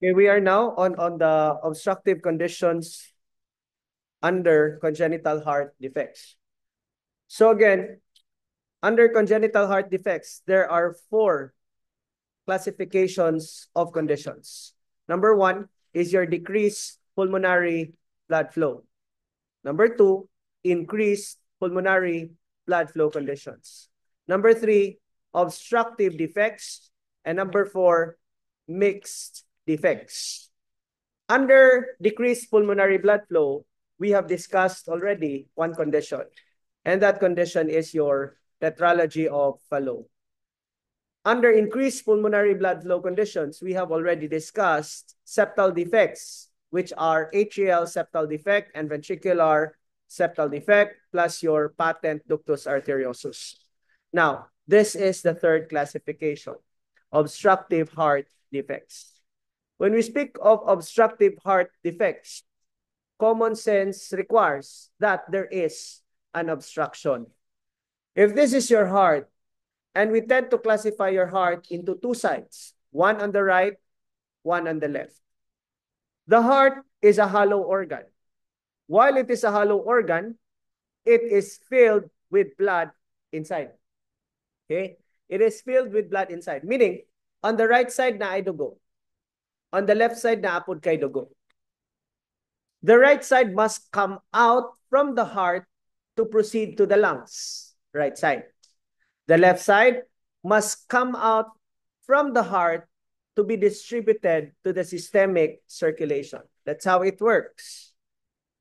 Okay, we are now on the obstructive conditions under congenital heart defects. So again, under congenital heart defects, there are four classifications of conditions. Number one is your decreased pulmonary blood flow. Number two, increased pulmonary blood flow conditions. Number three, obstructive defects. And number four, mixed defects. Under decreased pulmonary blood flow, we have discussed already one condition, and that condition is your tetralogy of Fallot. Under increased pulmonary blood flow conditions, we have already discussed septal defects, which are atrial septal defect and ventricular septal defect, plus your patent ductus arteriosus. Now, this is the third classification, obstructive heart defects. When we speak of obstructive heart defects, common sense requires that there is an obstruction. If this is your heart, and we tend to classify your heart into two sides, one on the right, one on the left. The heart is a hollow organ. While it is a hollow organ, it is filled with blood inside. Okay? It is filled with blood inside. Meaning, on the right side na ay dugo. On the left side na apod kay dugo. The right side must come out from the heart to proceed to the lungs. Right side. The left side must come out from the heart to be distributed to the systemic circulation. That's how it works.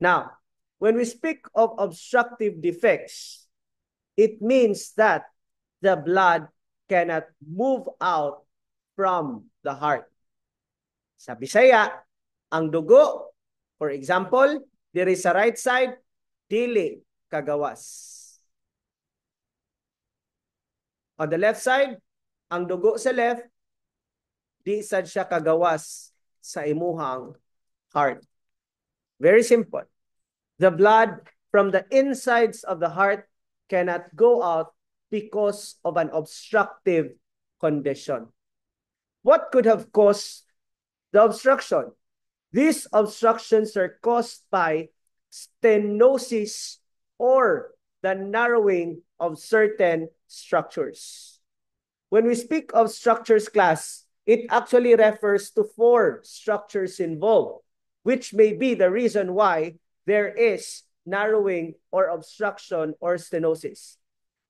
Now, when we speak of obstructive defects, it means that the blood cannot move out from the heart. Sa Bisaya, ang dugo, for example, there is a right side, dili kagawas. On the left side, ang dugo sa left, di sad siya kagawas sa imuhang heart. Very simple. The blood from the insides of the heart cannot go out because of an obstructive condition. What could have caused the obstruction? These obstructions are caused by stenosis or the narrowing of certain structures. When we speak of structures class, it actually refers to four structures involved, which may be the reason why there is narrowing or obstruction or stenosis.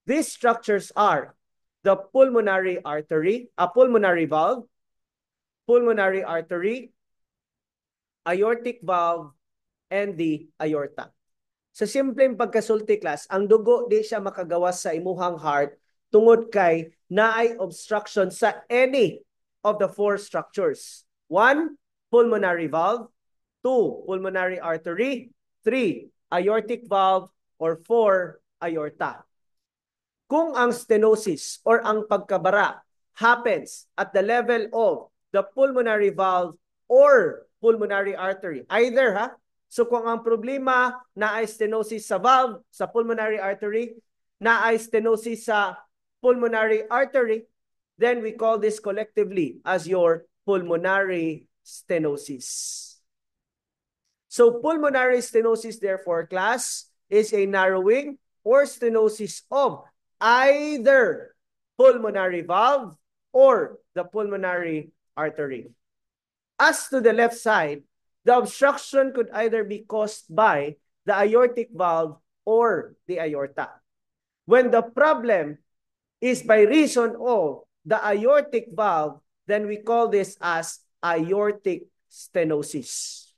These structures are the pulmonary artery, a pulmonary valve, pulmonary artery, aortic valve, and the aorta. Sa simpleng pagkasulti class, ang dugo di siya makagawas sa imuhang heart tungod kay naay obstruction sa any of the four structures. 1, pulmonary valve. 2, pulmonary artery. 3, aortic valve. Or 4, aorta. Kung ang stenosis or ang pagkabara happens at the level of the pulmonary valve or pulmonary artery, either so kung ang problema na ay stenosis sa valve, sa pulmonary artery, na ay stenosis sa pulmonary artery, then we call this collectively as your pulmonary stenosis. So pulmonary stenosis, therefore, class, is a narrowing or stenosis of either pulmonary valve or the pulmonary artery. As to the left side, the obstruction could either be caused by the aortic valve or the aorta. When the problem is by reason of the aortic valve, then we call this as aortic stenosis.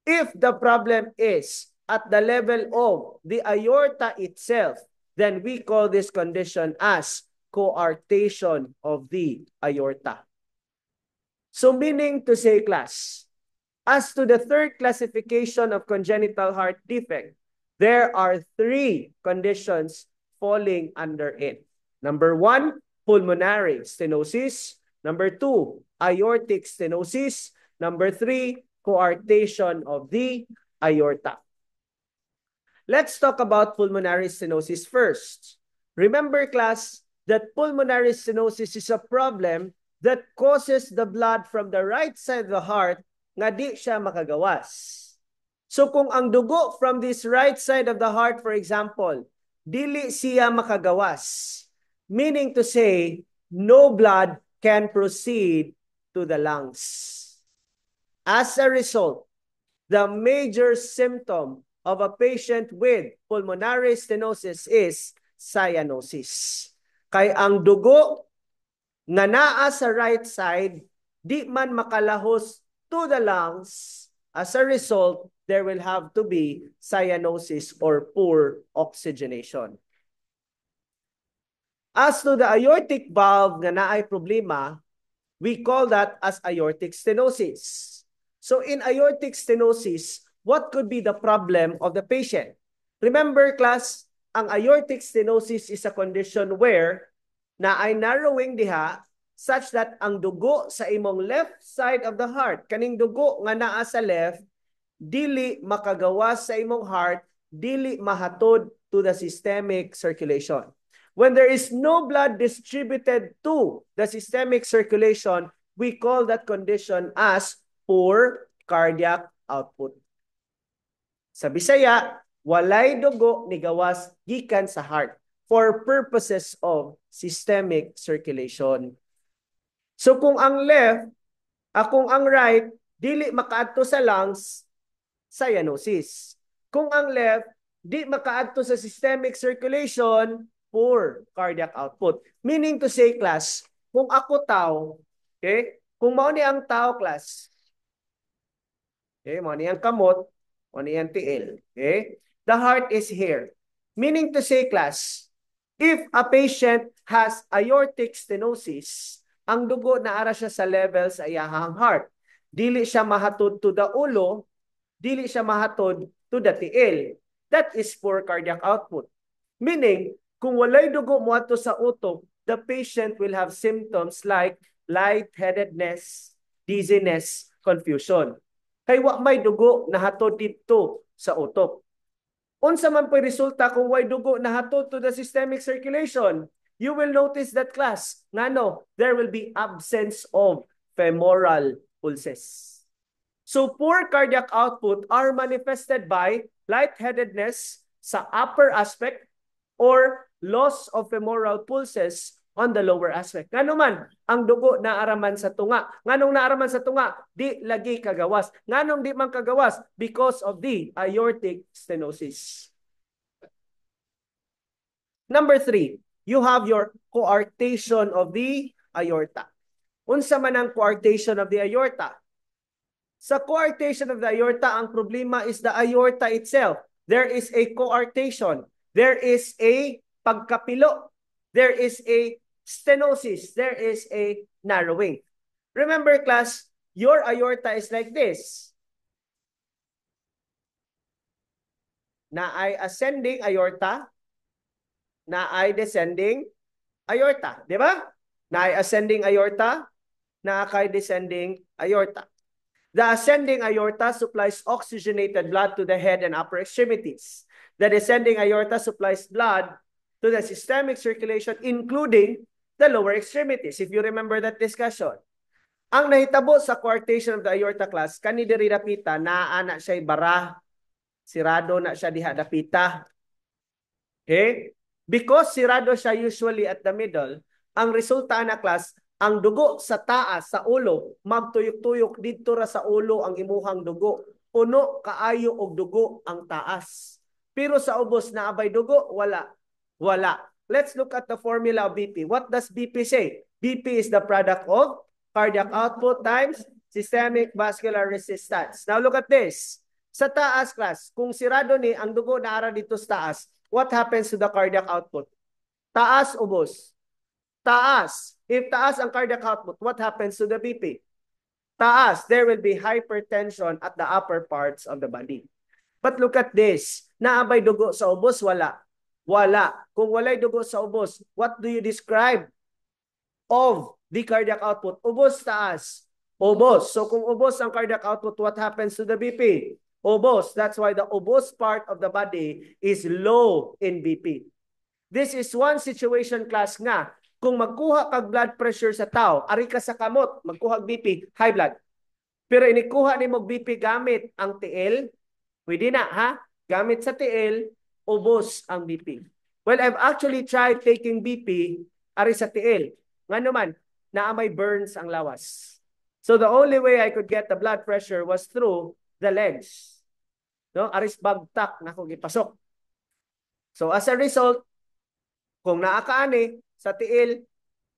If the problem is at the level of the aorta itself, then we call this condition as coarctation of the aorta. So meaning to say, class, as to the third classification of congenital heart defect, there are 3 conditions falling under it. Number 1, pulmonary stenosis. Number 2, aortic stenosis. Number 3, coarctation of the aorta. Let's talk about pulmonary stenosis first. Remember, class, that pulmonary stenosis is a problem that causes the blood from the right side of the heart nga di siya makagawas. So kung ang dugo from this right side of the heart, for example, dili siya makagawas, meaning to say, no blood can proceed to the lungs. As a result, the major symptom of a patient with pulmonary stenosis is cyanosis. Kay ang dugo nga naa sa right side, di man makalahos to the lungs. As a result, there will have to be cyanosis or poor oxygenation. As to the aortic valve nga naay problema, we call that as aortic stenosis. So in aortic stenosis, what could be the problem of the patient? Remember class, ang aortic stenosis is a condition where naay narrowing diha such that ang dugo sa imong left side of the heart, kaning dugo nga naa sa left, dili makagawas sa imong heart, dili mahatod to the systemic circulation. When there is no blood distributed to the systemic circulation, we call that condition as poor cardiac output. Sa Bisaya, walay dugo ni gawas gikan sa heart for purposes of systemic circulation. So kung ang left, kung ang right, dili makaadto sa lungs, cyanosis. Kung ang left, di makaadto sa systemic circulation, poor cardiac output. Meaning to say, class, kung ako tao, okay, kung mao ni ang tao, class, okay, mao ni ang kamot, mao ni ang tiil, okay, the heart is here. Meaning to say, class, if a patient has aortic stenosis, ang dugo na ara siya sa level sa iyahang heart. Dili siya mahatod to the ulo, dili siya mahatod to the tiil. That is poor cardiac output. Meaning, kung walay dugo moadto sa utok, the patient will have symptoms like lightheadedness, dizziness, confusion. Kay wa may dugo nahatod dito sa utok. Unsa man po'y resulta kung way dugo nahatod to the systemic circulation? You will notice that class, ngano, there will be absence of femoral pulses. So poor cardiac output are manifested by lightheadedness sa upper aspect or loss of femoral pulses on the lower aspect. Ngano man, ang dugo naaraman sa tunga. Nganong naaraman sa tunga? Di lagi kagawas. Nganong di man kagawas? Because of the aortic stenosis. Number 3, you have your coarctation of the aorta. Unsa man ang coarctation of the aorta? Sa coarctation of the aorta, ang problema is the aorta itself. There is a coarctation. There is a pagkapilo. There is a stenosis. There is a narrowing. Remember, class, your aorta is like this. Naay ascending aorta, naay descending aorta. Di ba? Naay ascending aorta, naay descending aorta. The ascending aorta supplies oxygenated blood to the head and upper extremities. The descending aorta supplies blood to the systemic circulation, including the lower extremities, if you remember that discussion. Ang nahitabo sa coarctation of the aorta, class, kani diri dapita, naa na siya bara, sirado na siya diha dapita. Okay? Because sirado siya usually at the middle, ang resulta na, class, ang dugo sa taas, sa ulo, magtuyok-tuyok dito ra sa ulo ang imuhang dugo. Puno kaayo og dugo ang taas. Pero sa ubos na abay dugo, wala. Wala. Let's look at the formula of BP. What does BP say? BP is the product of cardiac output times systemic vascular resistance. Now look at this. Sa taas, class, kung sirado ni ang dugo na ara dito sa taas, what happens to the cardiac output? Taas, ubos. Taas. If taas ang cardiac output, what happens to the BP? Taas. There will be hypertension at the upper parts of the body. But look at this. Naabay dugo sa ubos? Wala. Wala. Kung walay dugo sa ubos, what do you describe of the cardiac output? Ubos, taas. Ubos. So kung ubos ang cardiac output, what happens to the BP? Ubos. That's why the ubos part of the body is low in BP. This is one situation, class, nga Kung magkuha kag blood pressure sa tao, ari ka sa kamot, magkuha BP, high blood. Pero inikuha ni mo BP gamit ang tiil, pwede na ha? Gamit sa tiil, ubos ang BP. Well, I've actually tried taking BP ari sa tiil. Nga naman, naamay burns ang lawas. So the only way I could get the blood pressure was through the legs. No, aris bagtak na kung ipasok. So as a result, kung naakaani sa tiil,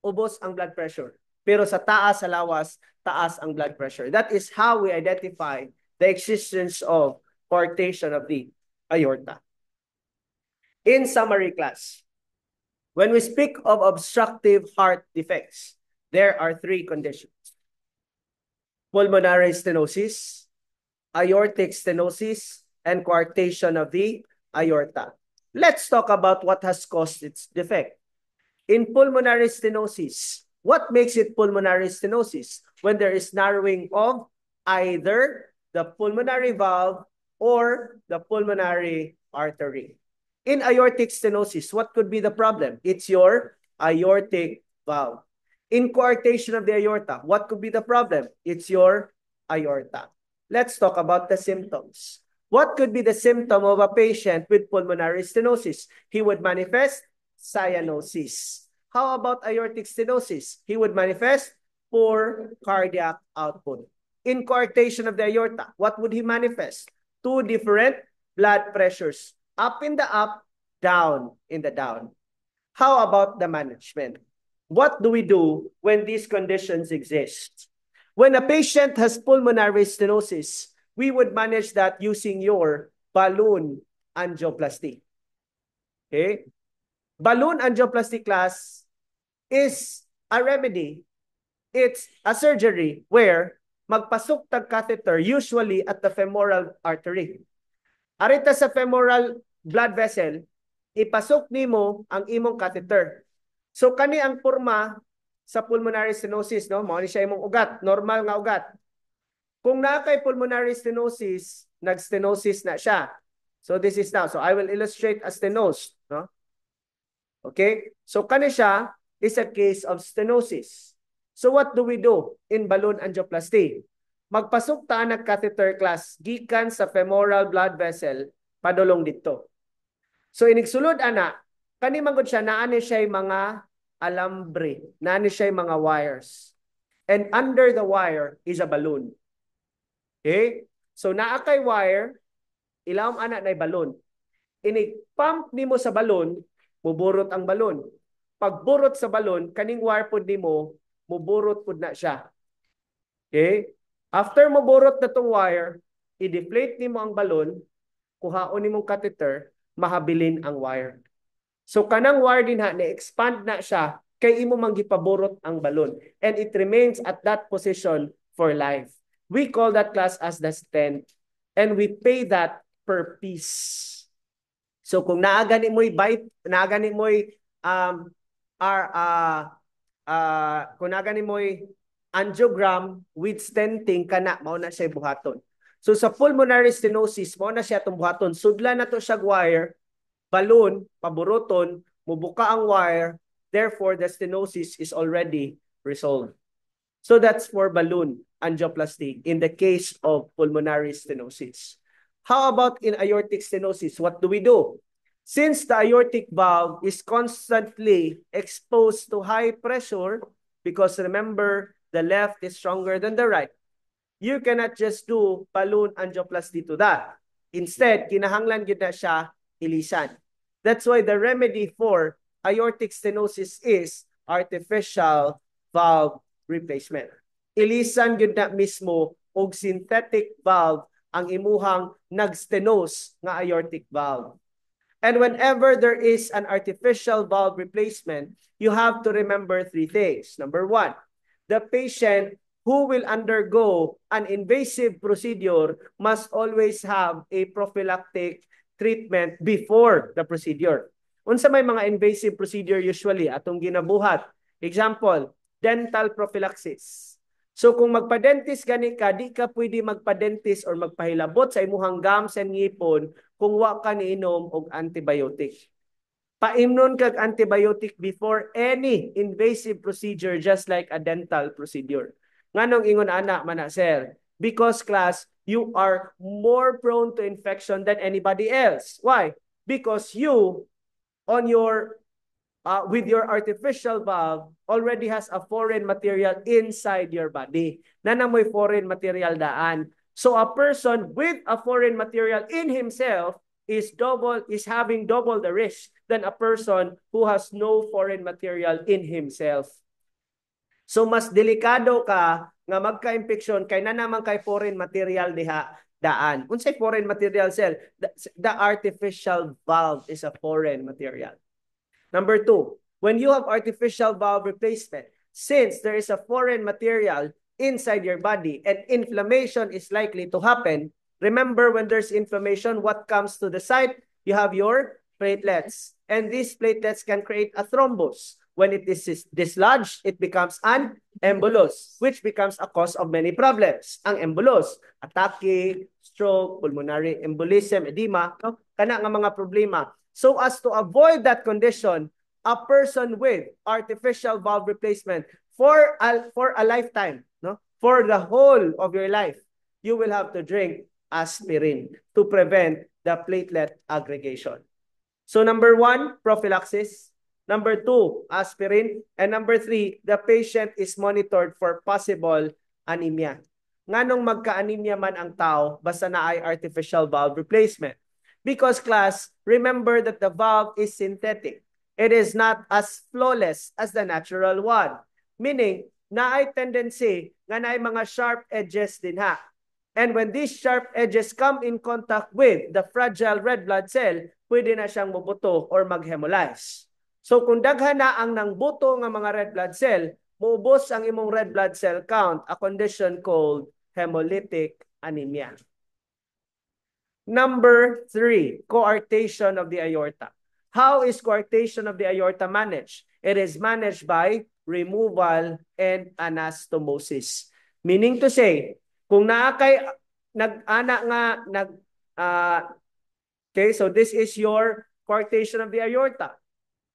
ubos ang blood pressure. Pero sa taas, sa lawas, taas ang blood pressure. That is how we identify the existence of coarctation of the aorta. In summary, class, when we speak of obstructive heart defects, there are three conditions: pulmonary stenosis, aortic stenosis, and coarctation of the aorta. Let's talk about what has caused its defect. In pulmonary stenosis, what makes it pulmonary stenosis? When there is narrowing of either the pulmonary valve or the pulmonary artery. In aortic stenosis, what could be the problem? It's your aortic valve. In coarctation of the aorta, what could be the problem? It's your aorta. Let's talk about the symptoms. What could be the symptom of a patient with pulmonary stenosis? He would manifest cyanosis. How about aortic stenosis? He would manifest poor cardiac output. In coarctation of the aorta, what would he manifest? Two different blood pressures, up in the up, down in the down. How about the management? What do we do when these conditions exist? When a patient has pulmonary stenosis, we would manage that using your balloon angioplasty. Okay? Balloon angioplasty, class, is a remedy. It's a surgery where magpasok tag catheter usually at the femoral artery. Arita sa femoral blood vessel, ipasok nimo ang imong catheter. So kani ang porma sa pulmonary stenosis, no? Mao ni siya imong ugat, normal nga ugat. Kung naa kay pulmonary stenosis, nag-stenosis na siya. So this is now. So I will illustrate a stenosis, no? Okay? So kani siya is a case of stenosis. So what do we do in balloon angioplasty? Magpasok ta ng catheter, class, gikan sa femoral blood vessel padulong dito. So inigsulod ana, kani manggod siya naani siya mga alambre, naani siya mga wires. And under the wire is a balloon. Okay? So naa kay wire, ilawom ana na balloon. Inig-pump nimo sa balloon, muburot ang balloon. Pagburot sa balon, kaning wire pod nimo, muburot pod na siya. Okay? After muburot na tong wire, i-deflate nimo ang balon, kuhaon nimong catheter, mahabilin ang wire. So kanang wire din ha, na-expand na siya, kay imo manggipaburot ang balon. And it remains at that position for life. We call that, class, as the stent. And we pay that per piece. So kung naagani mo'y bite, naagani mo'y kung nagani mo'y angiogram with stenting, kana mao na siya buhaton. So sa pulmonary stenosis, mao na siya itong buhaton. Sudla na to siya wire, balloon, paburoton, mubuka ang wire, therefore the stenosis is already resolved. So that's for balloon angioplasty in the case of pulmonary stenosis. How about in aortic stenosis? What do we do? Since the aortic valve is constantly exposed to high pressure, because remember, the left is stronger than the right, you cannot just do balloon angioplasty to that. Instead, kinahanglan gid na siya ilisan. That's why the remedy for aortic stenosis is artificial valve replacement. Ilisan gid na mismo og synthetic valve ang imuhang nag-stenose nga aortic valve. And whenever there is an artificial valve replacement, you have to remember three things. Number one, the patient who will undergo an invasive procedure must always have a prophylactic treatment before the procedure. Unsa may mga invasive procedure usually atong ginabuhat. Example, dental prophylaxis. So kung magpa-dentist gani ka, di ka pwede magpa-dentist or magpahilabot sa imuhang gums and ngipon kung wa ka niinom og antibiotic. paimnon kag antibiotic before any invasive procedure, just like a dental procedure. Nganong ingon ana man na, sir? Because class, you are more prone to infection than anybody else. Why? Because you, on your with your artificial valve, already has a foreign material inside your body. Nanamoy foreign material daan. So a person with a foreign material in himself is having double the risk than a person who has no foreign material in himself. So mas delikado ka nga magka-infection kay na naman kay foreign material diha daan. Unsay foreign material, cell? The artificial valve is a foreign material. Number 2, when you have artificial valve replacement, since there is a foreign material inside your body and inflammation is likely to happen, remember when there's inflammation, what comes to the site? You have your platelets. And these platelets can create a thrombus. When it is dislodged, it becomes an embolus, which becomes a cause of many problems. Ang embolus, atake, stroke, pulmonary embolism, edema, no? Kana nga mga problema. So as to avoid that condition, a person with artificial valve replacement for a lifetime, no, for the whole of your life, you will have to drink aspirin to prevent the platelet aggregation. So number 1, prophylaxis. Number 2, aspirin. And number 3, the patient is monitored for possible anemia. Nganong magka-anemia man ang tao basta na ay artificial valve replacement? Because class, remember that the valve is synthetic. It is not as flawless as the natural one. Meaning, na ay tendency nga na ay mga sharp edges din ha. And when these sharp edges come in contact with the fragile red blood cell, pwede na siyang mabuto or mag-hemolyze. So kung daghan na ang nangbuto nga mga red blood cell, muubos ang imong red blood cell count, a condition called hemolytic anemia. Number 3, coarctation of the aorta. How is coarctation of the aorta managed? It is managed by removal and anastomosis. Meaning to say, kung naakay okay, so this is your coarctation of the aorta.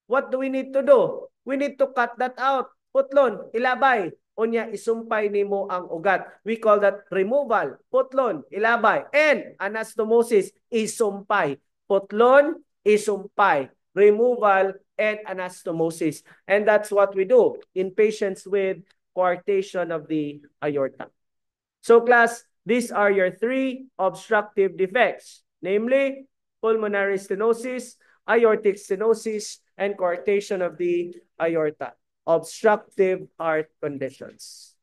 What do we need to do? We need to cut that out. Putlon, ilabay. Unya, isumpay nimo ang ugat. We call that removal. Putlon, ilabay. And anastomosis, isumpay. Putlon, isumpay. Removal and anastomosis. And that's what we do in patients with coarctation of the aorta. So class, these are your 3 obstructive defects. Namely, pulmonary stenosis, aortic stenosis, and coarctation of the aorta. Obstructive heart conditions.